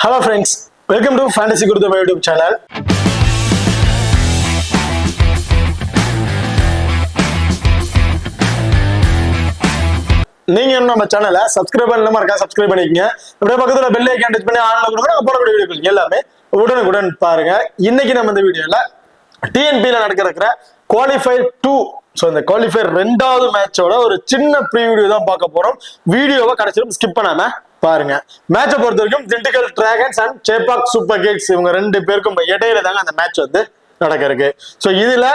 Hello friends, welcome to Fantasy Guru YouTube channel. நீங்க நம்ம சேனலை சப்ஸ்கிரைப் பண்ணாம இருக்கா சப்ஸ்கிரைப் பண்ணிக்கங்க. அப்படியே பக்கத்துல பெல் ஐகான் டச் பண்ணி ஆன்ல கொடுங்க. போடக்கூடிய வீடியோக்கள் எல்லாமே உடனுக்குடன் பாருங்க. இன்னைக்கு நம்ம இந்த வீடியோல டிஎன்பில நடக்கிற குவாலிஃபை 2 இந்த குவாலிஃபை 2வது மேட்சோட ஒரு சின்ன ப்ரீவியூ தான் பார்க்க போறோம். வீடியோவை கடைசியும் ஸ்கிப் பண்ணாம பாருங்க. மேட்சை பொறுத்த வரைக்கும் Dindigul dragons and Chepauk super Kings இவங்க ரெண்டு பேருக்கும் இடையில தாங்க அந்த மேட்ச் வந்து நடக்க இருக்கு. இதுல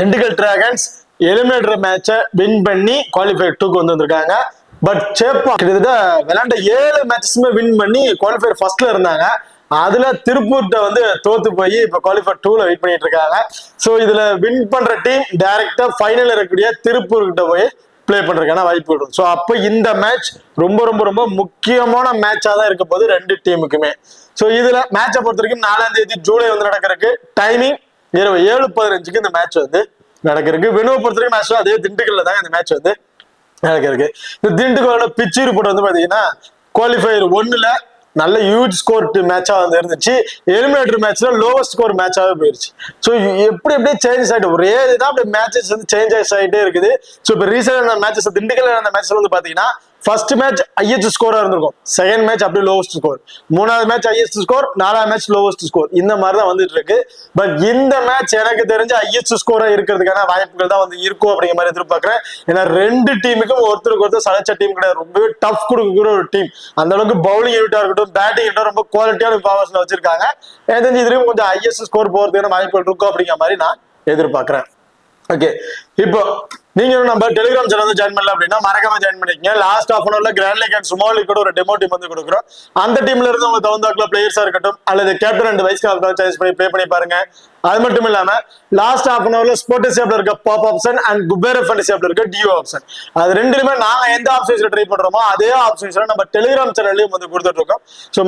திண்டுக்கல் டிராகன்ஸ் எலிமினேட்டர் மேட்சை வின் பண்ணி குவாலிஃபை 2க்கு வந்திருக்காங்க. பட் சேப்பாக் கிட்டத்தட்ட விளையாண்ட 7 மேட்சஸுமே வின் பண்ணி குவாலிஃபை ஃபர்ஸ்ட்ல இருந்தாங்க. அதுல திருப்பூர்ட்ட வந்து தோத்து போய் இப்ப குவாலிஃபை 2ல வெயிட் பண்ணிட்டு இருக்காங்க. இதுல வின் பண்ற டீம் டைரக்டா ஃபைனல் இருக்கக்கூடிய திருப்பூர் கிட்ட போய் பிளே பண்றதுக்கான வாய்ப்பு இருக்கும். அப்ப இந்த மேட்ச் ரொம்ப ரொம்ப ரொம்ப முக்கியமான மேட்சா தான் இருக்க போகுது ரெண்டு டீமுக்குமே. இதுல மேட்சை பொறுத்த வரைக்கும் 4ஆம் தேதி ஜூலை வந்து நடக்கிறதுக்கு டைமிங் இரவு 7:15 இந்த மேட்ச் வந்து நடக்கிறதுக்கு. வெனுவை பொறுத்த வரைக்கும் மேட்ச் அதே திண்டுக்கல்ல தாங்க இந்த மேட்ச் வந்து நடக்கிறதுக்கு. இந்த திண்டுக்கலோட பிச் ரிப்போர்ட் வந்து பாத்தீங்கன்னா குவாலிஃபயர் 1ல நல்ல ஹியூஜ் ஸ்கோர் மேட்சா வந்து இருந்துச்சு. எலிமினேட்டர் மேட்ச்ல லோவஸ்ட் ஸ்கோர் மேட்சாவே போயிருச்சு. எப்படி எப்படியே சேஞ்சஸ் ஆயிட்டு ஒரே இதுதான் அப்படியே மேட்சஸ் வந்து சேஞ்சஸ் ஆகிட்டே இருக்குது. இப்ப ரீசெண்டா மேட்சஸ் திண்டுக்கல் அந்த மேட்ச்ல வந்து பாத்தீங்கன்னா ஃபர்ஸ்ட் மேட்ச் ஹையஸ்ட் ஸ்கோரா இருந்திருக்கும், செகண்ட் மேட்ச் அப்படியே லோவஸ்ட் ஸ்கோர், 3வது மேட்ச் ஹையஸ்ட் ஸ்கோர், 4வது மேட்ச் லோவஸ்ட் ஸ்கோர், இந்த மாதிரி தான் வந்துட்டு இருக்கு. பட் இந்த மேட்ச் எனக்கு தெரிஞ்ச ஹையஸ்ட் ஸ்கோரா இருக்கிறதுக்கான வாய்ப்புகள் தான் வந்து இருக்கும் அப்படிங்கிற மாதிரி எதிர்பார்க்கிறேன். ஏன்னா ரெண்டு டீமுக்கும் ஒருத்தருக்கு ஒருத்தர் சளைச்ச டீம் கிடையாது, ரொம்பவே டஃப் கொடுக்குற ஒரு டீம். அந்த அளவுக்கு பவுலிங் யூனிட்டா இருக்கட்டும், பேட்டிங் யூனிட்டா ரொம்ப குவாலிட்டியான பவர்ஸ்ல வச்சிருக்காங்க. எனக்கு தெரிஞ்சு இதுலயும் கொஞ்சம் ஹையஸ்ட் ஸ்கோர் போறதுக்கான வாய்ப்புகள் இருக்கும் அப்படிங்கிற மாதிரி நான் எதிர்பார்க்கிறேன். ஓகே, இப்போ நீங்க நம்ம டெலிகிராம் சேனல் வந்து ஜாயின் பண்ணல அப்படின்னா மறக்காம ஜாயின் பண்ணிக்கங்க. லாஸ்ட் ஹாஃப் அன் ஹவர்ல grand league and small league ஒரு டெமோ டீம் வந்து கொடுக்குறோம். அந்த டீம்ல இருந்து உங்க தகுந்தாக்குள்ள பிளேயர்ஸா இருக்கட்டும் அல்லது captain and vice captain choice பண்ணி ப்ளே பண்ணி பாருங்க. அது மட்டும் இல்லாம லாஸ்ட் ஹாஃப் அன் ஹவர்ல ஸ்போர்ட்ஸ் ஆப்ல இருக்க பாப் ஆப்ஷன் அண்ட் குபேர ஃபேண்டசி ஆப்ல இருக்க டிஓ ஆப்ஷன், அது ரெண்டுலயுமே நாங்க எந்த ஆப்ஷன்ஸ்ல ட்ரை பண்றோமோ அதே ஆப்ஷன்ஸ்ல நம்ம டெலிகிராம் சேனல்லையும் வந்து கொடுத்துட்டு இருக்கோம்.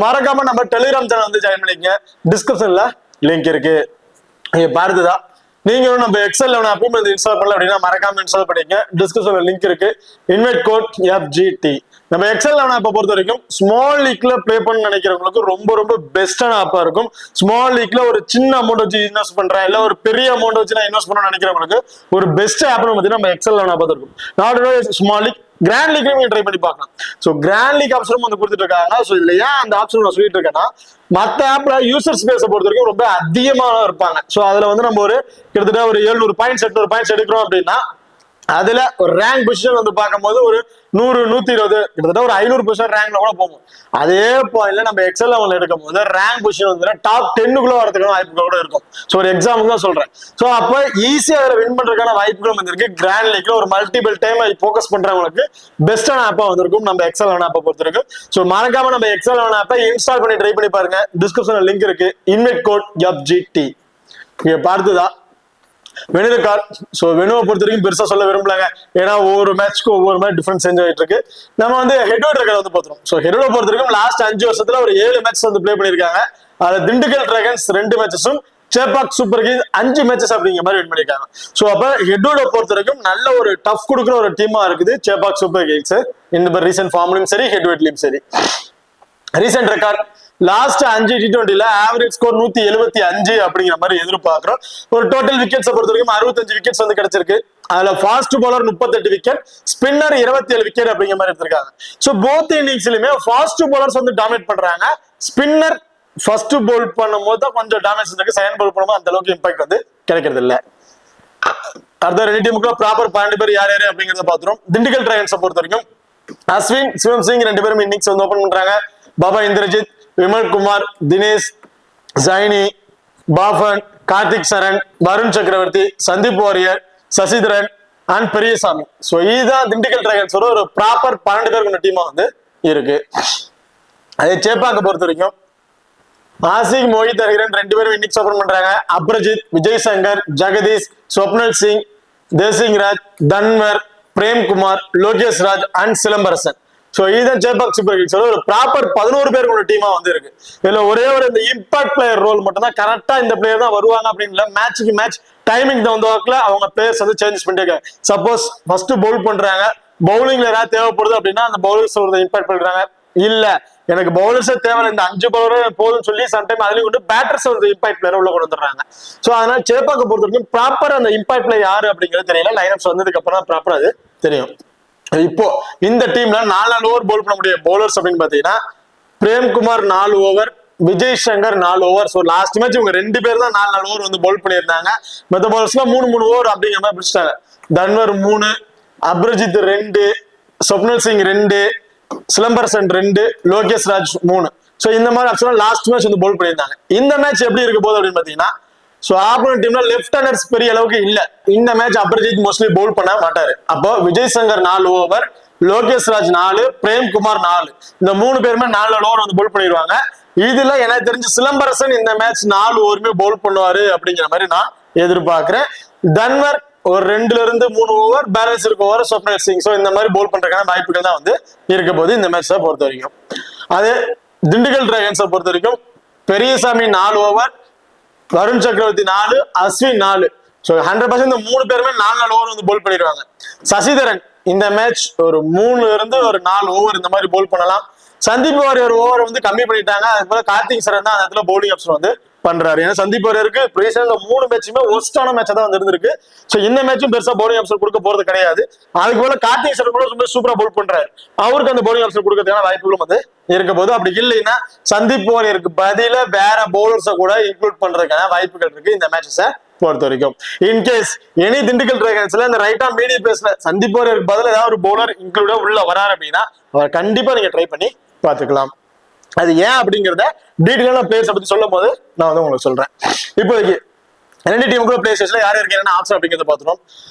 மறக்காம நம்ம டெலிகிராம் சேனல் வந்து ஜாயின் பண்ணிக்கங்க. டிஸ்கிரிப்ஷன்ல லிங்க் இருக்கு. பார்த்துதான் நீங்க நம்ம எக்ஸல் அப்பயும் இன்ஸ்டால் பண்ணல அப்படின்னா மறக்காம இன்ஸ்டால் பண்ணிக்க. டிஸ்கிரிப்ஷன்ல லிங்க் இருக்கு. Invite code FGT. நம்ம எக்ஸல் ஆப்பை பொறுத்த வரைக்கும் ஸ்மால் லீக்ல பிளே பண்ண நினைக்கிறவங்களுக்கு ரொம்ப ரொம்ப பெஸ்டான ஆப்பா இருக்கும். ஸ்மால் லீக்ல ஒரு சின்ன அமௌண்ட் வச்சு இன்வெஸ்ட் பண்றேன் இல்ல ஒரு பெரிய அமௌண்ட் வச்சு நான் இன்வெஸ்ட் பண்ண நினைக்கிறவங்களுக்கு ஒரு பெஸ்ட் ஆப்னு பார்த்தீங்கன்னா நம்ம எக்ஸல் ஆப் இருக்கும். நாட் ஸ்மால் லீக், கிராண்ட் லீக்லயும் நீங்க ட்ரை பண்ணி பார்க்கலாம். கிராண்ட் லீக் ஆப்ஷனும் வந்து கொடுத்துட்டு இருக்காங்க. இதுல ஏன் அந்த ஆப்ஷன் நான் சொல்லிட்டு இருக்கேன்னா மத்த ஆப்ல யூசர் ஸ்பேஸை பொறுத்த வரைக்கும் ரொம்ப அதிகமா இருப்பாங்க. அதுல வந்து நம்ம ஒரு கிட்டத்தட்ட ஒரு 700 பாயிண்ட்ஸ் 800 பாயிண்ட்ஸ் எடுக்கிறோம் அப்படின்னா அதுல ஒரு ரேங்க் பொசிஷன் வந்து பார்க்கும்போது ஒரு 100 120 கிட்டத்தட்ட ஒரு 500 பொசிஷன் ரேங்க்ல கூட போகும். அதே பாயிண்ட்ல நம்ம எக்ஸல் லெவல் எடுக்கும் போது ரேங்க் பொசிஷன் வந்து டாப் 10க்குள்ள வரதுக்கான வாய்ப்புகள் கூட இருக்கும். ஒரு எக்ஸாம்பிள் தான் சொல்றேன். அப்ப ஈஸியா அதில் வின் பண்றதுக்கான வாய்ப்புகள் வந்து இருக்கு. கிராண்ட் லீக்ல ஒரு மல்டிபிள் டைம் போக்கஸ் பண்றவங்களுக்கு பெஸ்டான ஆப்பா வந்திருக்கும் நம்ம எக்ஸல் லெவல் ஆப்பை பொறுத்த வரைக்கும். மறக்காம நம்ம எக்ஸல் லெவல் ஆப்பை இன்ஸ்டால் பண்ணி ட்ரை பண்ணி பாருங்க. டிஸ்கிரிப்ஷன்ல லிங்க் இருக்கு. Invite code FGT. இங்க பார்த்துதான் வெனுவை பொறுத்த வரைக்கும் பெருசா சொல்ல விரும்பலாங்க. ஏன்னா ஒவ்வொரு மேட்ச்க்கு ஒவ்வொரு மாதிரி டிஃபரன்ஸ் சேஞ்ச் ஆகிட்டு இருக்கு. நம்ம வந்து ஹெட்வர்ட் ரெக்கார்ட் வந்து பார்த்துறோம். ஹெட்வர்ட் பொறுத்த வரைக்கும் லாஸ்ட் 5 வருஷத்துல ஒரு 7 மேட்ச் வந்து பிளே பண்ணிருக்காங்க. அதுல திண்டுக்கல் டிராகன்ஸ் 2 மேட்சஸும் சேப்பாக் சூப்பர் கிங்ஸ் 5 மேட்சஸ் அப்படிங்கிற மாதிரி வின் பண்ணிருக்காங்க. அப்ப ஹெட்வர்ட் பொறுத்த வரைக்கும் நல்ல ஒரு டஃப் கொடுக்குற ஒரு டீமா இருக்குது சேப்பாக் சூப்பர் கிங்ஸ். இந்த ரீசென்ட் ஃபார்ம்லயும் சரி ஹெட்வர்ட்லயும் சரி. ரீசென்ட் ரெக்கார்ட் லாஸ்ட் 5 T20ல ஆவரேஜ் ஸ்கோர் 175 அப்படிங்கிற மாதிரி எதிர்பார்க்கிறோம். ஒரு டோட்டல் விக்கெட்ஸ் பொறுத்த வரைக்கும் 65 விக்கெட்ஸ் வந்து கிடைச்சிருக்கு. அதுல fast bowler 38 wicket, spinner 27 wicket அப்படிங்கிற மாதிரி எடுத்திருக்காங்க. போத் இன்னிங்ஸ்லயுமே ஃபாஸ்ட் பவுலர்ஸ் வந்து டாமினேட் பண்றாங்க. ஸ்பின்னர் ஃபர்ஸ்ட் பவுல் பண்ணும்போது தான் கொஞ்சம் டாமேஜ் இருக்கு. செகண்ட் பவுல் பண்ணும்போது அந்த அளவுக்கு இம்பாக்ட் வந்து கிடைக்கிறது இல்ல. அடுத்த ரெண்டு டீமுக்கு ப்ராப்பர் 12 பேர் யார் யாரு அப்படிங்கறத பாத்துறோம். திண்டுக்கல் டிராகன்ஸை பொறுத்த வரைக்கும் அஸ்வின், சிவம் சிங் 2 பேரும் இன்னிங்ஸ் வந்து ஓபன் பண்றாங்க. பாபா இந்திரஜித், விமல் குமார், தினேஷ், ஜைனி, பாஃபன், கார்த்திக் சரண், வருண் சக்கரவர்த்தி, சந்தீப் வாரியர், சசிதரன் அண்ட் பெரியசாமி. இதுதான் திண்டுக்கல் டிராகன்ஸ் ஒரு ப்ராப்பர் 12 பேர் கொண்ட டீமா வந்து இருக்கு. அதே சேப்பாக்க பொறுத்த வரைக்கும் ஆசிக், மோஹித் அஹிரன் 2 பேரும் இன்னிங்ஸ் ஓபன் பண்றாங்க. அப்ரஜித், விஜய் சங்கர், ஜெகதீஷ், ஸ்வப்னல் சிங், தேசிங் ராஜ், தன்வர், பிரேம்குமார், லோகேஷ் ராஜ் அண்ட் சிலம்பரசன். இதுதான் சேப்பாக் சூப்பர் கிங்ஸ் ஒரு ப்ராப்பர் 11 பேர் கொண்ட டீமா வந்து இருக்கு. இதுல ஒரே ஒரு இந்த இம்பாக்ட் பிளேயர் ரோல் மட்டும் தான் கரெக்டா இந்த பிளேயர் தான் வருவாங்க அப்படின்னு மேட்சுக்கு மேட்ச் டைமிங் தகுந்த வாக்குல அவங்க பிளேயர்ஸ் வந்து சேஞ்ச் பண்ணிட்டு சப்போஸ் ஃபர்ஸ்ட் பவுல் பண்றாங்க, பவுலிங்ல ஏதாவது தேவைப்படுது அப்படின்னா அந்த பவுலர்ஸ் இம்பாக்ட் பண்றாங்க. இல்ல எனக்கு பவுலர்ஸே தேவை, இந்த 5 பவுலர் போதும்னு சொல்லி சம்டைம் அதுலயும் கொண்டு பேட்டர்ஸ் வந்து இம்பாக்ட் பிளேயர் உள்ள கொண்டு வந்துடுறாங்க. சோ அதனால சேப்பாக்க பொறுத்த வரைக்கும் ப்ராப்பர் அந்த இம்பாக்ட் பிளேயர் யாரு அப்படிங்கிறது தெரியல. லைனப்ஸ் வந்ததுக்கு அப்புறம் தான் ப்ராப்பரா அது தெரியும். இப்போ இந்த டீம்ல 4 ஓவர் போல் பண்ண முடிய பவுலர்ஸ் அப்படின்னு பாத்தீங்கன்னா Premkumar 4 over, Vijay Shankar 4 over. So last match இவங்க 2 பேர் தான் 4 ஓவர் வந்து போல் பண்ணியிருந்தாங்க. மற்ற பவுலர்ஸ்லாம் 3 ஓவர் அப்படிங்கிற மாதிரி பிடிச்சிட்டாங்க. தன்வர் 3, அப்ரஜித் 2, சொப்னல் சிங் 2, சிலம்பரசன் 2, லோகேஷ் ராஜ் 3. ஸோ இந்த மாதிரி ஆப்ஷன் லாஸ்ட் மேட்ச் வந்து போல் பண்ணியிருந்தாங்க. இந்த மேட்ச் எப்படி இருக்க போகுது அப்படின்னு பாத்தீங்கன்னா, ஸோ ஆப்போனன்ட் டீம்ல லெஃப்ட் ஹேண்டர்ஸ் பெரிய அளவுக்கு இல்ல. இந்த மேட்ச் அப்ரஜித் மோஸ்ட்லி பவுல் பண்ண மாட்டாரு. அப்போ விஜய் சங்கர் 4 ஓவர், லோகேஷ் ராஜ் 4, பிரேம்குமார் 4, இந்த 3 பேருமே 4 ஓவர் வந்து பவுல் பண்ணிடுவாங்க. இதுல எனக்கு தெரிஞ்சு சிலம்பரசன் இந்த மேட்ச் 4 ஓவருமே பவுல் பண்ணுவாரு அப்படிங்கிற மாதிரி நான் எதிர்பார்க்கிறேன். தன்வர் ஒரு 2ல இருந்து 3 ஓவர், பேலன்ஸ் இருக்க ஓவர் சொப்னல் சிங். ஸோ இந்த மாதிரி பவுல் பண்றதுக்கான வாய்ப்புகள் தான் வந்து இருக்க போது இந்த மேட்சை பொறுத்த வரைக்கும். அது திண்டுக்கல் டிராகன்ஸை பொறுத்த வரைக்கும் பெரியசாமி 4 ஓவர், வருண் சக்கரவர்த்தி 4, அஸ்வின் 4. ஸோ 100% இந்த 3 பேருமே 4 ஓவர் வந்து போல் பண்ணிடுவாங்க. சசிதரன் இந்த மேட்ச் ஒரு 3ல இருந்து ஒரு 4 ஓவர் இந்த மாதிரி போல் பண்ணலாம். சந்தீப் வாரியர் ஓவர் வந்து கம்மி பண்ணிட்டாங்க. அதுக்கு போல கார்த்திக் சரண் தான் அந்த இடத்துல பவுலிங் ஆப்ஷன் வந்து பண்றாரு. ஏன்னா சந்தீப் வாரியருக்கு பிரீசன்ல 3 மேட்சுமே ஒஸ்டான மேட்சா தான் வந்து இருந்திருக்கு. ஸோ இந்த மேட்சும் பெருசா பவுலிங் ஆப்ஷன் கொடுக்க போறது கிடையாது. அதுக்கு போல கார்த்திக் சரண் கூட ரொம்ப சூப்பரா பவுல் பண்றாரு. அவருக்கு அந்த பவுலிங் ஆப்ஷன் கொடுக்கறதுக்கான வாய்ப்புகளும் வந்து இருக்க போது. அப்படி இல்லைன்னா சந்தீப் வாரியருக்கு பதில வேற பவுலர்ஸை கூட இன்க்ளூட் பண்றதுக்கான வாய்ப்புகள் இருக்கு இந்த மேட்சஸை பொறுத்த வரைக்கும். இன்கேஸ் எனி திண்டுக்கல் டிராகன்ஸ்ல இந்த ரைட்டா மீடியம் பேஸ்ல சந்தீப் வாரியருக்கு பதில் ஏதாவது ஒரு பவுலர் இன்க்ளூடா உள்ள வராரு அப்படின்னா அவர் கண்டிப்பா நீங்க ட்ரை பண்ணி பார்த்துக்கலாம். அது ஏன் அப்படிங்கிறத டீட்டெயிலான பிளேயர்ஸ் பத்தி சொல்லும் போது நான் வந்து உங்களுக்கு சொல்றேன். இப்போதைக்கு 2 டீமுக்குள்ள பிளேயர்ஸ்ல யார் இருக்கீங்கன்னா ஆப்ஷன் அப்படிங்கிறத பார்த்துட்டோம்.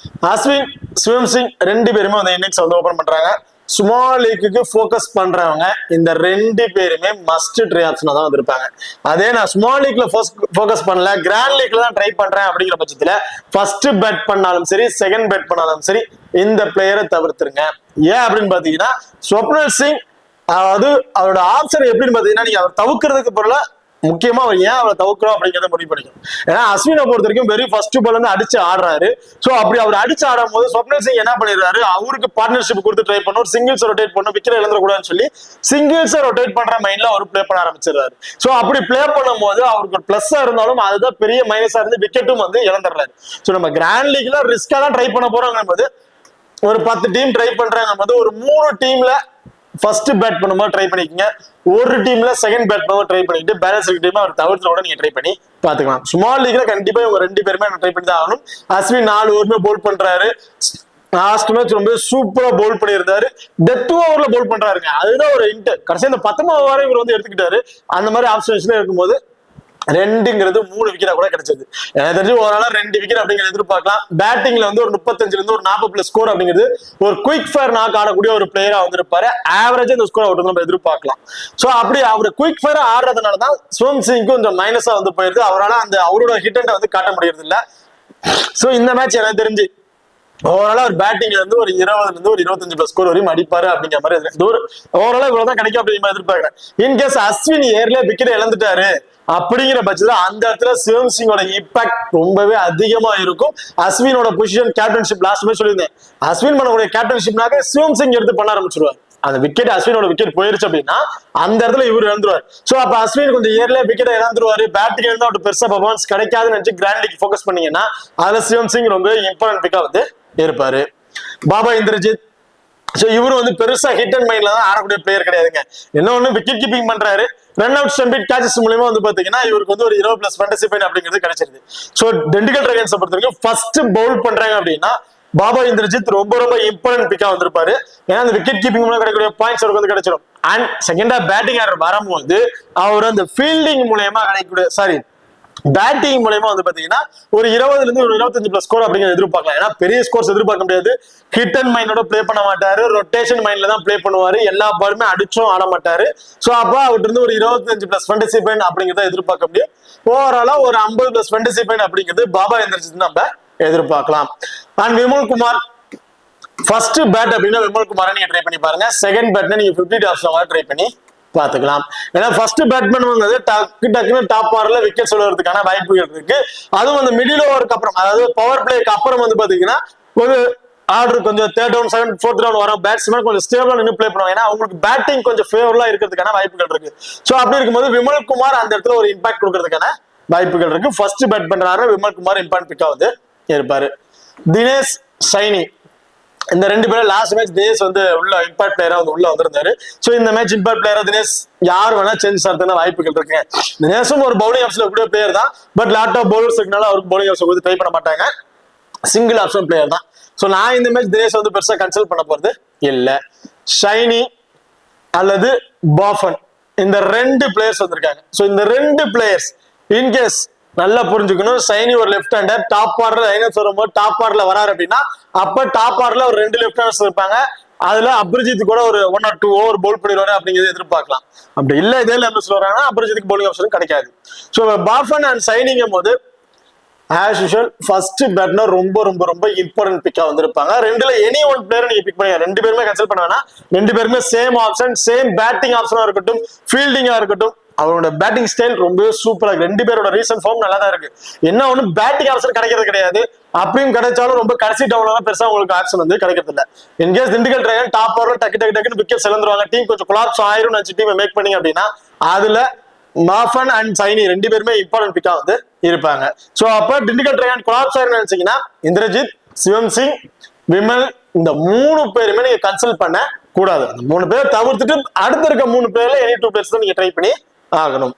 அஸ்வின், சிவம் சிங் 2 பேருமே வந்து இன்னிங்ஸ் வந்து ஓபன் பண்றாங்க. ஸ்மால் லீக்கு ஃபோக்கஸ் பண்றவங்க இந்த 2 பேருமே மஸ்ட் ட்ரை ஆப்ஷனா தான் வந்திருப்பாங்க. அதே நான் ஸ்மால் லீக்ல ஃபோக்கஸ் பண்ணல, கிராண்ட் லீக்ல தான் ட்ரை பண்றேன் அப்படிங்கிற பட்சத்துல ஃபர்ஸ்ட் பேட் பண்ணாலும் சரி, செகண்ட் பேட் பண்ணாலும் சரி, இந்த பிளேயரை தவிர்த்துருங்க. ஏன் அப்படின்னு பாத்தீங்கன்னா சொப்னல் சிங் அதாவது அவரோட ஆப்ஷன் எப்படின்னு பாத்தீங்கன்னா நீங்க அவர் தவிர்க்கிறதுக்கு பொருளா முக்கியமா அவர் ஏன் அவரை தவிர்க்கிறோம் அப்படிங்கிறத முடிவு பண்ணிக்கணும். ஏன்னா அஸ்வினை பொறுத்த வரைக்கும் வெறும் ஃபர்ஸ்ட் பால் வந்து அடிச்சு ஆடுறாரு. சோ அப்படி அவர் அடிச்சு ஆடும் போது சொப்னல் சிங் என்ன பண்ணிடுறாரு, அவருக்கு பார்ட்னர்ஷிப் கொடுத்து ட்ரை பண்ணும், சிங்கிள்ஸ் ரொட்டேட் பண்ணும், விக்கெட் இழந்துடக்கூடாதுன்னு சொல்லி சிங்கிள்ஸ் ரொட்டேட் பண்ற மைண்ட்ல அவர் பிளே பண்ண ஆரம்பிச்சிடுறாரு. சோ அப்படி பிளே பண்ணும் போது அவருக்கு ஒரு பிளஸ்ஸா இருந்தாலும் அதுதான் பெரிய மைனஸா இருந்து விக்கெட்டும் வந்து இழந்துடுறாரு. சோ நம்ம கிராண்ட் லீக்ல ரிஸ்கா தான் ட்ரை பண்ண போறோம் போது ஒரு 10 டீம் ட்ரை பண்றாங்க போது ஒரு 3 டீம்ல ஃபர்ஸ்ட் பேட் பண்ணும்போது ட்ரை பண்ணிக்கங்க, ஒரு டீம்ல செகண்ட் பேட் பண்ணும்போது ட்ரை பண்ணிட்டு பேலன்ஸ் டீம் அவர் தவிர்த்து கூட நீங்க ட்ரை பண்ணி பாத்துக்கலாம். ஸ்மால் லீக்ல கண்டிப்பா இவங்க 2 பேருமே ட்ரை பண்ணி தான் ஆகணும். அஸ்வின் 4 ஓவருமே போல் பண்றாரு. லாஸ்ட் மேட்ச் ரொம்ப சூப்பரா போல் பண்ணியிருந்தாரு. டெத் ஓவர்ல போல் பண்றாருங்க. அதுதான் ஒரு இன்ட். கடைசி இந்த 19 ஓவரை இவர் வந்து எடுத்துக்கிட்டாரு. அந்த மாதிரி ஆப்ஷன்ஸ்ல இருக்கும்போது 2ங்கிறது 3 விக்கெட்டா கூட கிடைச்சது. எனக்கு தெரிஞ்சு ஓவராலா 2 விக்கெட் அப்படிங்கிறது எதிர்பார்க்கலாம். பேட்டிங்ல வந்து ஒரு 35ல இருந்து ஒரு 40 ஸ்கோர் அப்படிங்கிறது ஒரு குயிக் ஃபயர் நாக் ஆடக்கூடிய ஒரு பிளேயரா வந்திருப்பாரு. ஆவரேஜா இந்த ஸ்கோர் அவுட் நம்ம எதிர்பார்க்கலாம். சோ அப்படி அவர் குயிக் ஃபயர் ஆடுறதுனால தான் சிவம் சிங் கொஞ்சம் மைனஸா வந்து போயிருது. அவரால் அந்த அவரோட ஹிட் அண்ட் வந்து காட்ட முடியறது இல்ல. சோ இந்த மேட்ச் எனக்கு தெரிஞ்சு ஓவராலா ஒரு பேட்டிங்ல இருந்து ஒரு 20ல இருந்து ஒரு 25 ஸ்கோர் வரையும் அடிப்பாரு அப்படிங்கிற மாதிரி ஓவராலா இவ்வளவுதான் கிடைக்கும் அப்படிங்கிற மாதிரி எதிர்பார்க்கிறேன். இன்கேஸ் அஸ்வின் ஏர்ல விக்கெட் இழந்துட்டாரு அப்படிங்கிற பட்சத்துல அந்த இடத்துல சிவம் சிங்கோட இம்பாக்ட் ரொம்பவே அதிகமா இருக்கும். அஸ்வினோட பொசிஷன் கேப்டன்ஷிப் லாஸ்ட் மேட்ச் சொல்லியிருந்தேன். அஸ்வின் பண்ணக்கூடிய கேப்டன்ஷிப்னாக்க சிவம் சிங் எடுத்து பண்ண ஆரம்பிச்சிருவார். அந்த விக்கெட் அஸ்வினோட விக்கெட் போயிருச்சு அப்படின்னா அந்த இடத்துல இவர் இழந்துருவார். சோ அப்ப அஸ்வின் கொஞ்சம் ஏர்ல விக்கெட் இழந்துருவாரு, பேட்டிங் இருந்தா அவருக்கு பெருசா பர்ஃபார்மன்ஸ் கிடைக்காதுன்னு நினைச்சு கிராண்ட் லீக் ஃபோக்கஸ் பண்ணீங்கன்னா அதுல சிவம் சிங் ரொம்ப இம்பார்ட்டன்ட் பிக்கா வந்து இருப்பாரு. பாபா இந்திரஜித் சோ இவரு வந்து பெருசா ஹிட் அண்ட் மைண்ட்ல தான் ஆடக்கூடிய பிளேயர் கிடையாதுங்க. என்ன ஒண்ணு விக்கெட் கீப்பிங் பண்றாரு, ரன் அவுட் ஸ்டம்பிட் கேச்சஸ் மூலமா வந்து பாத்தீங்கன்னா இவருக்கு வந்து ஒரு 20+ ஃபேண்டசி பாயிண்ட் அப்படிங்கிறது கிடைச்சிருது. சோ திண்டுக்கல் டிராகன்ஸ் பொறுத்த வரைக்கும் ஃபர்ஸ்ட் பவுல் பண்றாங்க அப்படின்னா பாபா இந்திரஜித் ரொம்ப இம்பார்ட்டன்ட் பிக்கா வந்திருப்பாரு. ஏன்னா அந்த விக்கெட் கீப்பிங் மூலம் கிடைக்கக்கூடிய பாயிண்ட்ஸ் அவருக்கு வந்து கிடைச்சிடும். அண்ட் செகண்டா பேட்டிங் ஆடுற வரும்போது அவர் அந்த ஃபீல்டிங் மூலமா கிடைக்கக்கூடிய பேட்டிங் மூலமா வந்து பாத்தீங்கன்னா ஒரு 20ல இருந்து ஒரு 25+ ஸ்கோர் அப்படிங்கிறது எதிர்பார்க்கலாம். ஏன்னா பெரிய ஸ்கோர்ஸ் எதிர்பார்க்க முடியாது. ஹிட் அண்ட் மைண்டோட பிளே பண்ண மாட்டாரு, ரொட்டேஷன் மைண்ட்ல தான் பிளே பண்ணுவாரு, எல்லா பாலுமே அடிச்சும் ஆட மாட்டாரு. சோ அப்ப அவர்கிட்ட இருந்து ஒரு 25+ ஃபேண்டசி பாயிண்ட் அப்படிங்கிறத எதிர்பார்க்க முடியும். ஓவராலா ஒரு 50+ ஃபேண்டசி பாயிண்ட் அப்படிங்கிறது பாபா இந்திரஜித் நம்ம எதிர்பார்க்கலாம். And Vimal Kumar first bat அப்படின்னா விமல் குமாரை நீங்க ட்ரை பண்ணி பாருங்க. செகண்ட் பேட்னா நீங்க 50 டாப்ஸ் ட்ரை பண்ணி பாத்துக்கலாம். ஏன்னா ஃபர்ஸ்ட் பேட்மேன் வந்து டக்குன்னு டாப் ஆர்ல விக்கெட் சொல்றதுக்கான வாய்ப்புகள் இருக்கு. அதுவும் அந்த மிடில் ஓவருக்கு அப்புறம் அதாவது பவர் பிளேக்கு அப்புறம் வந்து பாத்தீங்கன்னா ஒரு ஆர்டர் கொஞ்சம் third round second fourth round வரும் பேட்ஸ்மேன் கொஞ்சம் ஸ்டேபிளா நின்று பிளே பண்ணுவாங்க. ஏன்னா அவங்களுக்கு பேட்டிங் கொஞ்சம் ஃபேவரலா இருக்கிறதுக்கான வாய்ப்புகள் இருக்கு. சோ அப்படி இருக்கும்போது விமல் குமார் அந்த இடத்துல ஒரு இம்பாக்ட் கொடுக்கறதுக்கான வாய்ப்புகள் இருக்கு. ஃபர்ஸ்ட் பேட் பண்றாரு விமல் குமார் இம்பாக்ட் பிக்கா வந்து இருப்பாரு. தினேஷ் சைனி இந்த ரெண்டு பேரும் லாஸ்ட் மேட்ச் தினேஷ் வந்து உள்ள இம்பாக்ட் பிளேயரா வந்து உள்ள வந்திருந்தாரு. சோ இந்த மேட்ச் இம்பாக்ட் பிளேயரா தினேஷ் யார் வேணா சேஞ்ச் ஆகிறதுக்கு வாய்ப்புகள் இருக்கு. தினேஷும் ஒரு பவுலிங் ஆப்ஷன்ல கூட பிளேயர் தான். பட் லாட் ஆஃப் பவுலர்ஸ் இருக்கனால அவருக்கு பவுலிங் ஆப்ஷன் கொடுத்து ட்ரை பண்ண மாட்டாங்க. சிங்கிள் ஆப்ஷன் பிளேயர் தான். சோ நான் இந்த மேட்ச் தினேஷ் வந்து பெருசா கன்சல்ட் பண்ண போறது இல்ல. ஷைனி அல்லது பாஃபன் இந்த ரெண்டு பிளேயர்ஸ் வந்திருக்காங்க. சோ இந்த ரெண்டு பிளேயர்ஸ் இன்கேஸ் நல்லா புரிஞ்சுக்கணும். சைனி ஒரு left hander top order liners வரும்போது டாப் ஆர்டர்ல வராரு அப்படின்னா அப்ப டாப் ஆர்டர்ல ஒரு ரெண்டு லெஃப்ட் ஹேண்டர்ஸ் இருப்பாங்க. அதுல அபிரஜித் கூட ஒரு 1 or 2 ஓவர் போல் பண்ணிடுவாரு அப்படிங்கிறது எதிர்பார்க்கலாம். அப்படி இல்ல இதே லெஃப்ட் வராங்கன்னா அபிரஜித்துக்கு பவுலிங் ஆப்ஷன் கிடைக்காது. சோ பாஃபன் அண்ட் சைனிங்கும் போது ஆஸ் யூஷுவல் ஃபர்ஸ்ட் பேட்னா ரொம்ப ரொம்ப ரொம்ப இம்பார்ட்டன்ட் பிக்கா வந்திருப்பாங்க. ரெண்டுல எனி ஒன் பிளேயர் நீங்க பிக் பண்ணுங்க. ரெண்டு பேருமே கன்சல்ட் பண்ண வேணா. ரெண்டு பேருமே சேம் ஆப்ஷன் சேம் பேட்டிங் ஆப்ஷனா இருக்கட்டும் ஃபீல்டிங்கா இருக்கட்டும் அவரோட பேட்டிங் ஸ்டைல் ரொம்ப சூப்பரா இருக்கு. ரெண்டு பேரோட ரீசன்ட் ஃபார்ம் நல்லா தான் இருக்கு. என்ன ஒண்ணு பேட்டிங் ஆப்ஷன் கிடைக்கிறது கிடையாது. அப்படியும் கிடைச்சாலும் ரொம்ப கடைசி டவுன்ல பெருசா உங்களுக்கு ஆப்ஷன் வந்து கிடைக்கிறது இல்ல. இன்கேஸ் திண்டுக்கல் டிரைவன் டாப் ஓவர்ல டக்கு டக்கு டக்குன்னு விக்கெட் செலந்துருவாங்க. டீம் கொஞ்சம் கொலாப்ஸ் ஆயிரும் நினைச்சு டீம் மேக் பண்ணீங்க அப்படின்னா அதுல மாஃபன் அண்ட் சைனி ரெண்டு பேருமே இம்பார்ட்டன்ட் பிக்கா வந்து இருப்பாங்க. சோ அப்ப திண்டுக்கல் டிரைவன் கொலாப்ஸ் ஆயிரும் நினைச்சீங்கன்னா இந்திரஜித் சிவம் சிங் விமல் இந்த 3 பேருமே நீங்க கன்சல்ட் பண்ண கூடாது. அந்த 3 பேரை தவிர்த்துட்டு அடுத்த இருக்க 3 பேர்ல எனி 2 பேர்ஸ் தான் நீங்க ட்ரை பண்ணி ஆகணும்.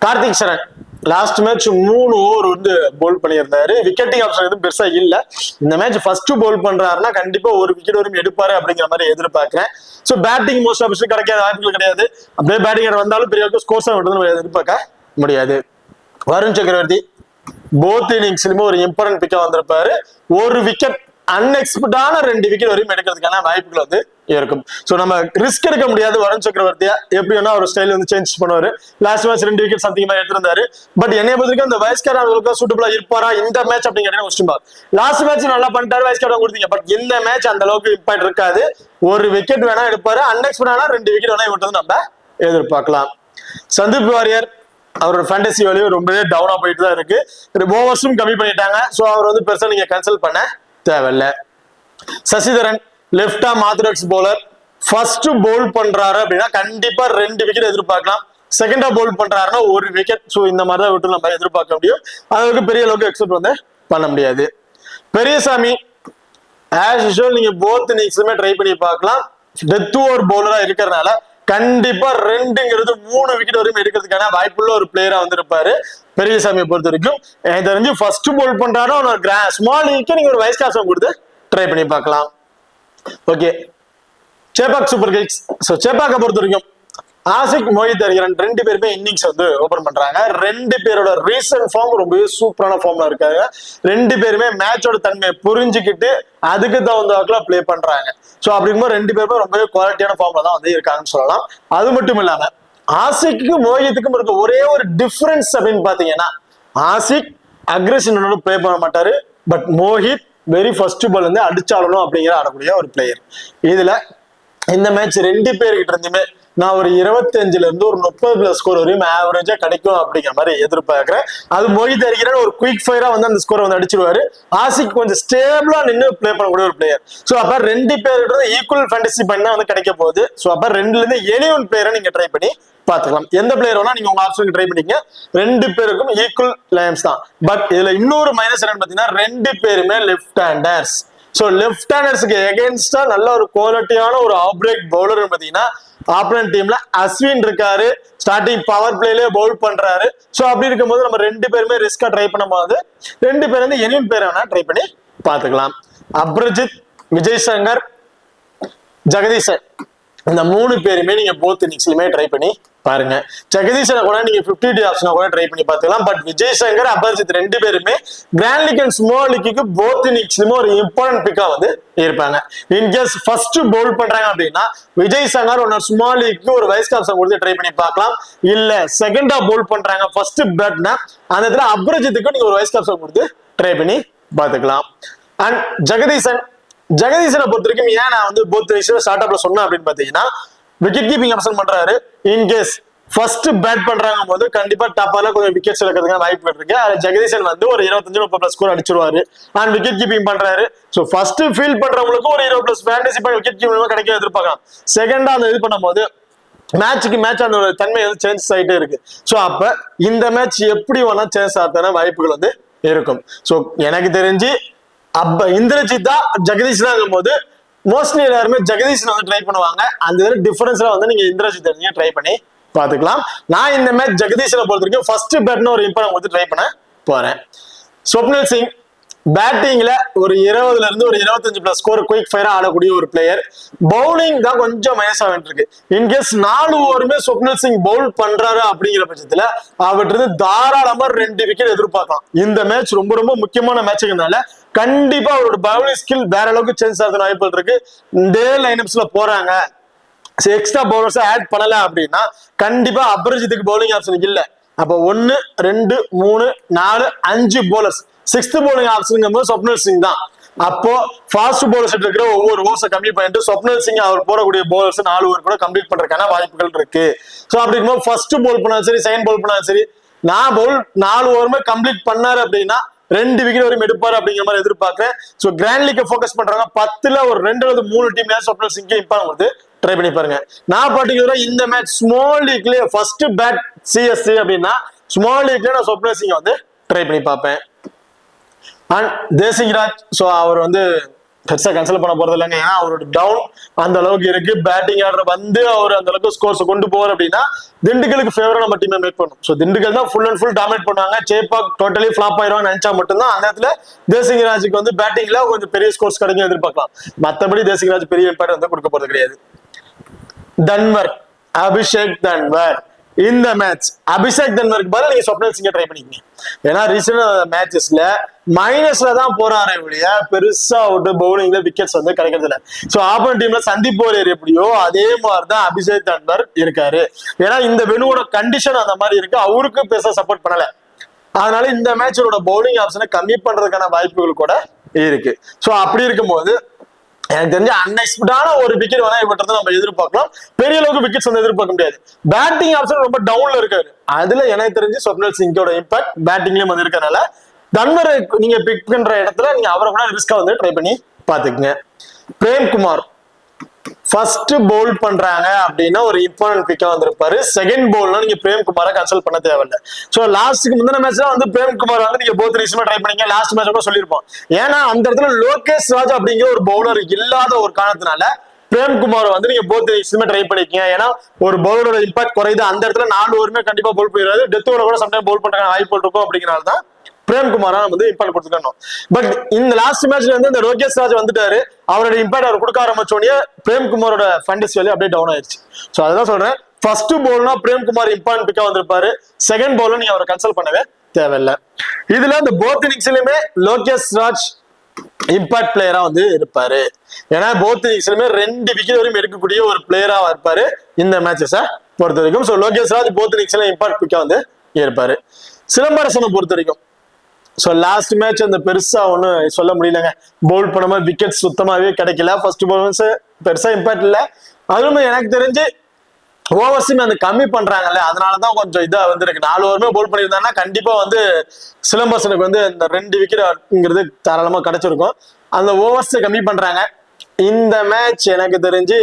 கார்த்திக் சரண் லாஸ்ட் மேட்ச் 3 ஓவர் வந்து போல் பண்ணியிருந்தாரு. விக்கெட்டிங் ஆப்ஷன் எதுவும் பெருசா இல்ல. இந்த மேட்ச் ஃபர்ஸ்ட் போல் பண்றாருன்னா கண்டிப்பா ஒரு விக்கெட் வரும் எடுப்பாரு அப்படிங்கிற மாதிரி எதிர்பார்க்கிறேன். சோ பேட்டிங் மோஸ்ட் ஆப்ஷன் கிடைக்காத வாய்ப்புகள் கிடையாது. அப்படியே பேட்டிங் வந்தாலும் பெரிய ஸ்கோர்ஸ் எதிர்பார்க்க முடியாது. வருண் சக்கரவர்த்தி போத் இன்னிங்ஸ்லயுமே ஒரு இம்பார்ட்டன்ட் பிக்கா வந்திருப்பாரு. ஒரு விக்கெட் அன்எக்ஸ்பெக்டான 2 விக்கெட் வரையும் எடுக்கிறதுக்கான வாய்ப்புகள் வந்து இருக்கும். சோ நம்ம ரிஸ்க் எடுக்க முடியாது. வருண் சக்கரவர்த்தியா எப்படி வேணா ஒரு ஸ்டைல் வந்து சேஞ்ச் பண்ணுவாரு. லாஸ்ட் மேட்ச் 2 விக்கெட் சம்திங் மாதிரி எடுத்திருந்தாரு. பட் என்னைய பொறுத்தவரைக்கும் அந்த வயஸ்காரர்களுக்கு சூட்டபிளா இருப்பாரா இந்த மேட்ச் அப்படிங்கிற கொஸ்டின் மார்க். லாஸ்ட் மேட்ச் நல்லா பண்ணிட்டாரு வயஸ்காரன் கொடுத்தீங்க. பட் இந்த மேட்ச் அந்த அளவுக்கு இம்பாக்ட் இருக்காது. ஒரு விக்கெட் வேணா எடுப்பாரு. அன்எக்ஸ்பெக்டான 2 விக்கெட் வேணா விட்டது நம்ம எதிர்பார்க்கலாம். சந்தீப் வாரியர் அவரோட ஃபேண்டசி வேல்யூ ரொம்பவே டவுனா போயிட்டு தான் இருக்கு. ஓவர்ஸும் கம்மி பண்ணிட்டாங்க. சோ அவர் வந்து பெருசா நீங்க கன்சல்ட் பண்ண தேவையில்ல. Sasidharan left arm orthodox bowler first ball பண்றாரு அப்படின்னா கண்டிப்பா 2 விக்கெட் எதிர்பார்க்கலாம். செகண்டா போல் பண்றாருன்னா 1 விக்கெட். சோ இந்த மாதிரி தான் விட்டு நம்ம எதிர்பார்க்க முடியும். அதுக்கு பெரிய அளவுக்கு எக்ஸ்பெக்ட் வந்து பண்ண முடியாது. பெரியசாமி ஆஸ் யூசுவல் நீங்க போத் இன்னிங்ஸ்லுமே ட்ரை பண்ணி பார்க்கலாம். டெத் ஓவர் பவுலரா இருக்கிறதுனால கண்டிப்பா 2ங்கிறது 3 விக்கெட் வரையும் எடுக்கிறதுக்கான வாய்ப்புள்ள ஒரு பிளேயரா வந்து இருப்பாரு. பெரியசாமியை பொறுத்த வரைக்கும் எனக்கு தெரிஞ்சு ஃபர்ஸ்ட் போல் பண்றாரு ஸ்மால் லீக்கு நீங்க ஒரு வைஸ் கேப்டன் கொடுத்து ட்ரை பண்ணி பார்க்கலாம். Okay Chepauk super kings. So சேப்பாக்கை பொறுத்த வரைக்கும் ஆசிக் மோஹித் அரிகரன் 2 பேருமே இன்னிங்ஸ் வந்து ஓபன் பண்றாங்க. 2 பேரோட ரீசன்ட் ஃபார்ம் ரொம்ப சூப்பரான ஃபார்ம்ல இருக்காங்க. 2 பேருமே மேட்சோட தன்மையை புரிஞ்சுக்கிட்டு அதுக்கு தகுந்தாக்குல பிளே பண்றாங்க. சோ அப்படிங்கும்போது 2 பேருமே ரொம்பவே குவாலிட்டியான ஃபார்ம்ல தான் வந்து இருக்காங்கன்னு சொல்லலாம். அது மட்டும் இல்லாம ஆசிக்கும் மோஹித்துக்கும் இருக்க ஒரே ஒரு டிஃபரன்ஸ் அப்படின்னு பாத்தீங்கன்னா ஆசிக் அக்ரெஷன் பிளே பண்ண மாட்டாரு. But Mohit very first ball வந்து அடிச்சாளணும் அப்படிங்கிற ஆடக்கூடிய ஒரு பிளேயர். இதுல இந்த மேட்ச் 2 பேர்கிட்ட இருந்துமே நான் ஒரு 25ல இருந்து ஒரு 30+ ஸ்கோர் வரையும் ஆவரேஜா கிடைக்கும் அப்படிங்கிற மாதிரி எதிர்பார்க்கிறேன். அது மோஹித் அடிக்கிறேன் ஒரு குயிக் ஃபயரா வந்து அந்த ஸ்கோரை வந்து அடிச்சிருவாரு. ஆசிக் கொஞ்சம் ஸ்டேபிளா நின்று பிளே பண்ணக்கூடிய ஒரு பிளேயர். சோ அப்ப 2 பேர்கிட்ட ஈக்குவல் ஃபேண்டசி பண்ணா வந்து கிடைக்க போகுது. சோ அப்ப 2ல இருந்து எனி ஒன் பிளேயரை நீங்க ட்ரை பண்ணி பாத்துக்கலாம். எந்த பிளேயர் வேணா நீங்க உங்க ஆப்ஷனுக்கு ட்ரை பண்ணிக்க. 2 பேருக்கும் ஈக்குவல் லைன்ஸ் தான். பட் இதுல இன்னொரு மைனஸ் என்னன்னு பாத்தீங்கன்னா 2 பேருமே லெஃப்ட் ஹேண்டர்ஸ். சோ லெஃப்ட் ஹேண்டர்ஸ்க்கு எகென்ஸ்டா நல்ல ஒரு குவாலிட்டியான ஒரு ஆஃப் பிரேக் பவுலர் பாத்தீங்கன்னா ஆப்பனன்ட் டீம்ல அஸ்வின் இருக்காரு. ஸ்டார்டிங் பவர் பிளேலயே பவுல் பண்றாரு. சோ அப்படி இருக்கும்போது நம்ம 2 பேருமே ரிஸ்கா ட்ரை பண்ணும்போது 2 பேர் வந்து எனி பேர் வேணா ட்ரை பண்ணி பாத்துக்கலாம். அப்ரஜித் விஜய் சங்கர் ஜெகதீசன் இந்த 3 பேருமே நீங்க போத் இன்னிங்ஸ்லயுமே ட்ரை பண்ணி பாருங்க. ஜெகதீசனை கூட நீங்க 50 ஆப்ஷனை கூட ட்ரை பண்ணி பார்த்துக்கலாம். பட் விஜய் சங்கர் அபர்ஜித் 2 பேருமே grand league and small league both இன்னிங்ஸ்லயுமே ஒரு இம்பார்ட்டன்ட் பிக்கா வந்து இருப்பாங்க. இன்கேஸ் ஃபர்ஸ்ட் பவுல் பண்றாங்க அப்படின்னா விஜய் சங்கர் ஒரு ஸ்மால் லீக்கு ஒரு வைஸ் கேப்டன் கொடுத்து ட்ரை பண்ணி பார்க்கலாம். இல்ல செகண்டா பவுல் பண்றாங்க ஃபர்ஸ்ட் பேட்னா அந்த இடத்துல அபர்ஜித்துக்கு நீங்க ஒரு வைஸ் கேப்டன் கொடுத்து ட்ரை பண்ணி பார்த்துக்கலாம். அண்ட் ஜெகதீசனை பொறுத்த வரைக்கும் ஏன் நான் வந்து போத் ஸ்டார்ட் அப்ல சொன்னேன் அப்படின்னு பாத்தீங்கன்னா விக்கெட் கீப்பிங் ஆப்ஷன் பண்றாரு. இன்கேஸ் ஃபர்ஸ்ட் பேட் பண்றாங்க போது கண்டிப்பா டாப்பால கொஞ்சம் விக்கெட்ஸ் எடுக்கிறதுக்கு வாய்ப்பு இருக்கு. அது ஜெகதீசன் வந்து ஒரு 25-30 ஸ்கோர் அடிச்சிருவாரு அண்ட் விக்கெட் கீப்பிங் பண்றாரு. ஸோ ஃபர்ஸ்ட் ஃபீல்ட் பண்றவங்களுக்கு ஒரு 20+ ஃபேண்டசி விக்கெட் கீப்பிங் கிடைக்க எதிர்பார்க்கலாம். செகண்டா அந்த இது பண்ணும்போது மேட்சுக்கு மேட்ச் அந்த ஒரு தன்மை வந்து சேஞ்ச் ஆகிட்டே இருக்கு. ஸோ அப்ப இந்த மேட்ச் எப்படி வேணா சேஞ்ச் ஆகிறதுன வாய்ப்புகள் வந்து இருக்கும். ஸோ எனக்கு தெரிஞ்சு இந்திரஜித் தான் ஜெகதீஷ் போது மோஸ்ட்லி எல்லாருமே ஜெகதீஷ் வந்து ட்ரை பண்ணுவாங்க. அந்த டிஃபரன்ஸ்ல வந்து நீங்க இந்திரஜித் ட்ரை பண்ணி பாத்துக்கலாம். நான் இந்த மேட்ச் ஜெகதீஷனை பொறுத்த வரைக்கும் ஃபர்ஸ்ட் பேட்னு ஒரு இம்பார்ட்டன் வந்து ட்ரை பண்ண போறேன். ஸ்வப்னில் சிங் பேட்டிங்ல ஒரு 20 ஒரு 25+ ஸ்கோர் குயிக் ஃபயரா ஆடக்கூடிய ஒரு பிளேயர். பவுலிங் தான் கொஞ்சம் மைனஸா இருக்கு. இன்கேஸ் 4 ஓவருமே ஸ்வப்னில் சிங் பவுல் பண்றாரு அப்படிங்கிற பட்சத்துல அவர்கிட்ட தாராளமா 2 விக்கெட் எதிர்பார்க்கலாம். இந்த மேட்ச் ரொம்ப ரொம்ப முக்கியமான மேட்சுக்குனால கண்டிப்பா அவரோட பவுலிங் ஸ்கில் வேற அளவுக்கு சேஞ்ச் ஆகுது வாய்ப்பு இருக்கு. இந்த லைனப்ஸ்ல போறாங்க எக்ஸ்ட்ரா பவுலர்ஸ் ஆட் பண்ணல அப்படின்னா கண்டிப்பா அபரிஜித்துக்கு பவுலிங் ஆப்ஷன் இல்ல. அப்ப 1 2 3 4 5 bowlers 6th bowling option Swapnil Singh தான். அப்போ ஃபாஸ்ட் பவுலர்ஸ் இருக்கிற ஒவ்வொரு ஓவர்ஸை கம்மி பண்ணிட்டு ஸ்வப்னில் சிங் அவர் போடக்கூடிய பவுலர்ஸ் 4 ஓவர் கூட கம்ப்ளீட் பண்றதுக்கான வாய்ப்புகள் இருக்கு. ஸோ அப்படி இருக்கும்போது ஃபர்ஸ்ட் பவுல் பண்ணாலும் சரி செகண்ட் பவுல் பண்ணாலும் சரி நான் பவுல் 4 ஓவருமே கம்ப்ளீட் பண்ணாரு அப்படின்னா 2 விக்கெட் வரையும் எடுப்பாரு அப்படிங்கிற மாதிரி எதிர்பார்க்கிறேன். ஸோ கிராண்ட் லீக் ஃபோக்கஸ் பண்றாங்க. 10ல் ஒரு 2 அல்லது 3 டீம்ல ஸ்வப்னில் சிங் இம்பார்ட் வந்து ட்ரை பண்ணி பாருங்க. நான் பர்டிகுலரா இந்த மேட்ச் ஸ்மால் லீக்லயே ஃபர்ஸ்ட் பேட் சிஎஸ்சி அப்படின்னா ஸ்மால் லீக்ல நான் ஸ்வப்னில் சிங் வந்து ட்ரை பண்ணி பார்ப்பேன். அண்ட் தேசிங்ராஜ் ஸோ அவர் வந்து பெருசா கேன்சல் பண்ண போறது இல்லைங்க. ஏன்னா அவரோட டவுன் அந்த அளவுக்கு இருக்கு. பேட்டிங் ஆடுற வந்து அவர் அந்த அளவுக்கு ஸ்கோர்ஸ் கொண்டு போவார் அப்படின்னா திண்டுக்கலுக்கு ஃபேவரா நம்ம டீமை மேக் பண்ணும். ஸோ திண்டுக்கல் தான் ஃபுல் அண்ட் ஃபுல் டாமினேட் பண்ணுவாங்க. சேப்பாக் டோட்டலி ஃபிளாப் ஆயிரும் நினைச்சா மட்டும்தான் அந்த இடத்துல தேசிங்கராஜுக்கு வந்து பேட்டிங்ல கொஞ்சம் பெரிய ஸ்கோர்ஸ் கிடைக்கும் எதிர்பார்க்கலாம். மற்றபடி தேசிங்கராஜ் பெரிய இம்பாக்ட் வந்து கொடுக்க போறது கிடையாது. தன்வர் அபிஷேக் தன்வர் இந்த மேட்ச் அபிஷேக் தன்வருக்கு பதில் நீங்க ஸ்வப்னில் சிங்கை ட்ரை பண்ணிக்கங்க. ஏன்னா ரீசெண்ட் மேட்சஸ்ல மைனஸ்ல தான் போறாரு இல்லையா, பெருசா விட்டு பவுலிங்ல விக்கெட்ஸ் வந்து கிடைக்கிறது இல்லை. ஸோ ஆப்போனன்ட் டீம்ல சந்தீப் வாரியர் எப்படியோ அதே மாதிரிதான் அபிஷேக் தன்வர் இருக்காரு. ஏன்னா இந்த வெனுவோட கண்டிஷன் அந்த மாதிரி இருக்கு. அவருக்கு பெருசா சப்போர்ட் பண்ணல. அதனால இந்த மேட்சோட பவுலிங் ஆப்ஷனை கம்மி பண்றதுக்கான வாய்ப்புகள் கூட இருக்கு. ஸோ அப்படி இருக்கும்போது எனக்கு தெரிஞ்ச அன்எக்ஸ்பெக்டான ஒரு விக்கெட் வேணா இவற்றை நம்ம எதிர்பார்க்கலாம். பெரிய அளவுக்கு விக்கெட்ஸ் வந்து எதிர்பார்க்க முடியாது. பேட்டிங் ஆப்ஷன் ரொம்ப டவுன்ல இருக்காரு. அதுல எனக்கு தெரிஞ்சு ஸ்வப்னில் சிங்கோட இம்பாக்ட் பேட்டிங்லயும் வந்து இருக்கனால தன்வரை நீங்க பிக் பண்ற இடத்துல நீங்க அவரை கூட ரிஸ்கா வந்து ட்ரை பண்ணி பாத்துக்கங்க. பிரேம்குமார் ஃபர்ஸ்ட் பவுல் பண்றாங்க அப்படின்னா ஒரு இம்பார்ட்டன்ட் பிக்கா வந்திருப்பாரு. செகண்ட் பவுல்னா நீங்க பிரேம்குமாரை கன்சல்ட் பண்ண தேவையில்லை. ஸோ லாஸ்ட்டுக்கு முந்தின மேட்ச்ல வந்து பிரேம்குமார் வந்து நீங்க போத் ரீசமா ட்ரை பண்ணீங்க. லாஸ்ட் மேட்ச் கூட சொல்லியிருப்போம். ஏன்னா அந்த இடத்துல லோகேஷ் ராஜ் அப்படிங்கிற ஒரு பவுலர் இல்லாத ஒரு காரணத்தினால பிரேம்குமார் வந்து நீங்க போத் ரீசமா ட்ரை பண்ணிக்கீங்க. ஏன்னா ஒரு பவுலரோட இம்பாக்ட் குறையுது. அந்த இடத்துல 4 ஓவருமே கண்டிப்பா பவுல் போயிடாது. டெத் ஓவர் கூட சம்டைம் பவுல் பண்றாங்க வாய்ப்பு இருக்கும். அப்படிங்கிறனால தான் பிரேம்குமாரா வந்து இம்பாக்ட் கொடுத்துக்கணும். பட் இந்த லாஸ்ட் மேட்ச்ல வந்து இந்த லோகேஷ் ராஜ் வந்துட்டாரு. அவரோட இம்பாக்ட் அவர் கொடுக்க ஆரம்பிச்சோடனே பிரேம்குமாரோட ஃபேண்டசி வேல்யூ அப்படியே டவுன் ஆயிடுச்சு. ஸோ அதான் சொல்றேன், ஃபர்ஸ்ட் பவுல்னா பிரேம்குமார் இம்பார்ட்டன்ட் பிக்கா வந்திருப்பாரு. செகண்ட் பவுல்ல நீங்க அவரை கன்சல்ட் பண்ணவே தேவையில்லை. இதுல இந்த போத் இன்னிங்ஸ்லயுமே லோகேஷ் ராஜ் இம்பாக்ட் பிளேயரா வந்து இருப்பாரு. ஏன்னா போத் இன்னிங்ஸ்லயுமே 2 விக்கெட் வரையும் எடுக்கக்கூடிய ஒரு பிளேயரா இருப்பாரு இந்த மேட்சஸை பொறுத்த வரைக்கும். ஸோ லோகேஷ் ராஜ் போத் இன்னிங்ஸ்ல இம்பாக்ட் பிக்கா வந்து இருப்பாரு. சிலம்பரசனை பொறுத்த வரைக்கும் ஸோ லாஸ்ட் மேட்ச் அந்த பெருசா ஒண்ணு சொல்ல முடியலங்க. பவுல் பண்ண மாதிரி விக்கெட் சுத்தமாவே கிடைக்கல. ஃபர்ஸ்ட் பவுலர்ஸ் பெருசா இம்பாக்ட் இல்லை. அதுவும் எனக்கு தெரிஞ்சு ஓவர்ஸுமே அந்த கம்மி பண்றாங்கல்ல, அதனாலதான் கொஞ்சம் இதா வந்து இருக்கு. 4 ஓவருமே பவுல் பண்ணியிருந்தாங்கன்னா கண்டிப்பா வந்து சிலம்பரசனுக்கு வந்து இந்த 2 விக்கெட்ங்கிறது தாராளமா கிடைச்சிருக்கும். அந்த ஓவர்ஸ் கம்மி பண்றாங்க. இந்த மேட்ச் எனக்கு தெரிஞ்சு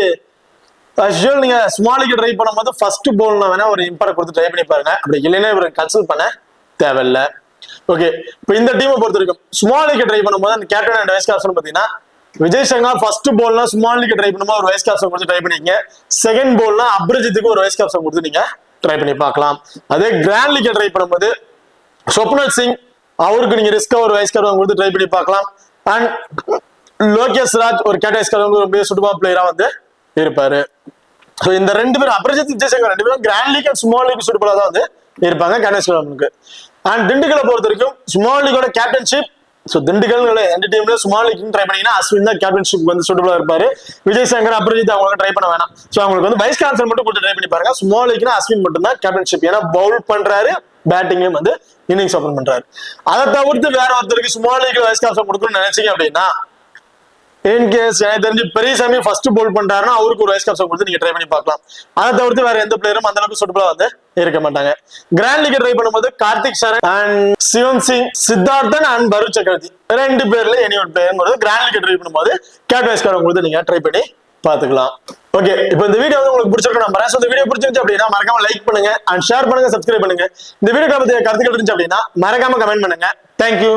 நீங்க ஸ்மாலிக்கு ட்ரை பண்ணும்போது ஃபர்ஸ்ட் பவுல்னா வேணா ஒரு இம்பாக்ட் கொடுத்து ட்ரை பண்ணி பாருங்க. அப்படி இல்லைன்னா இவருக்கு கன்சல்ட் பண்ண தேவையில்லை. ஓகே, இப்போ இந்த டீமை பொறுத்த வரைக்கும் ஸ்மால் லீக் ட்ரை பண்ணும்போது அந்த கேப்டன் அண்ட் வைஸ் கேப்டன் பாத்தீங்கன்னா விஜய் சங்கர் ஃபர்ஸ்ட் பால்னா ஸ்மால் லீக் ட்ரை பண்ணும்போது ஒரு வைஸ் கேப்டன் கொடுத்து ட்ரை பண்ணிக்கங்க. செகண்ட் பால்னா அப்ரிஜித்துக்கு ஒரு வைஸ் கேப்டன் கொடுத்து நீங்க ட்ரை பண்ணி பார்க்கலாம். அதே கிராண்ட் லீக் ட்ரை பண்ணும்போது ஸ்வப்னில் சிங் அவருக்கு நீங்க ரிஸ்கா ஒரு வைஸ் கேப்டன் கொடுத்து ட்ரை பண்ணி பார்க்கலாம். அண்ட் லோகேஷ் ராஜ் ஒரு கேப்டன் வைஸ் கேப்டன் ரொம்ப சூப்பர் பிளேயரா வந்து இருப்பாரு. ஸோ இந்த 2 பேரும் அப்ரிஜித் விஜய் சங்கர் 2 பேரும் grand league and small league சூப்பரா தான் வந்து இருப்பாங்க கேப்டன். அண்ட் திண்டுக்கலை பொறுத்த வரைக்கும் ஸ்மால் லீகோட கேப்டன்ஷிப். ஸோ திண்டுக்கல் 2 டீம்ல ஸ்மால் லீக் ட்ரை பண்ணீங்கன்னா அஸ்வின் தான் கேப்டன்ஷிப் வந்து சூட்டபிளா இருப்பாரு. விஜய் சங்கர் அப்ரிஜித் அவங்களுக்கு ட்ரை பண்ண வேணாம். ஸோ அவங்களுக்கு வந்து வைஸ் கேப்டன் மட்டும் கொடுத்து ட்ரை பண்ணி பாருங்க. ஸ்மால் லீக்னா அஸ்வின் மட்டும் தான் கேப்டன்ஷிப். ஏன்னா பவுல் பண்றாரு, பேட்டிங்லயும் வந்து இன்னிங்ஸ் ஓபன் பண்றாரு. அதை தவிர்த்து வேற ஒருத்தருக்கு ஸ்மால் லீக்ல வைஸ் கேப்டன் கொடுக்கணும்னு நினைச்சீங்க அப்படின்னா இன்கேஸ் எனக்கு தெரிஞ்சு பெரியசாமி ஃபர்ஸ்ட் போல் பண்றாருன்னா அவருக்கு ஒரு வைஸ் கேப்டன் கொடுத்து நீங்க ட்ரை பண்ணி பார்க்கலாம். அதை தவிர்த்து வேற எந்த பிளேயரும் அந்த அளவுக்கு சூட்டபிளா வந்து இருக்க மாட்டாங்க. கிராண்ட் லீக் ட்ரை பண்ணும்போது கார்த்திக் சரண் அண்ட் சிவம் சிங், சித்தார்த்தன் அண்ட் பருண் சக்கரவர்த்தி 2 பேர்ல எனி ஒரு பிளேயர் கிராண்ட் லீக் ட்ரை பண்ணும்போது கேப்டன் வைஸ் கேப்டன் கொடுத்து நீங்க ட்ரை பண்ணி பாத்துக்கலாம். ஓகே, இப்போ இந்த வீடியோ வந்து உங்களுக்கு பிடிச்சிருக்கும் நம்புறேன். இந்த வீடியோ பிடிச்சிருந்துச்சு அப்படின்னா மறக்காம லைக் பண்ணுங்க அண்ட் ஷேர் பண்ணுங்க, சப்ஸ்கிரைப் பண்ணுங்க. இந்த வீடியோ பத்தி கருத்துக்கள் இருந்துச்சு அப்படின்னா மறக்காம கமெண்ட் பண்ணுங்க. தேங்க்யூ.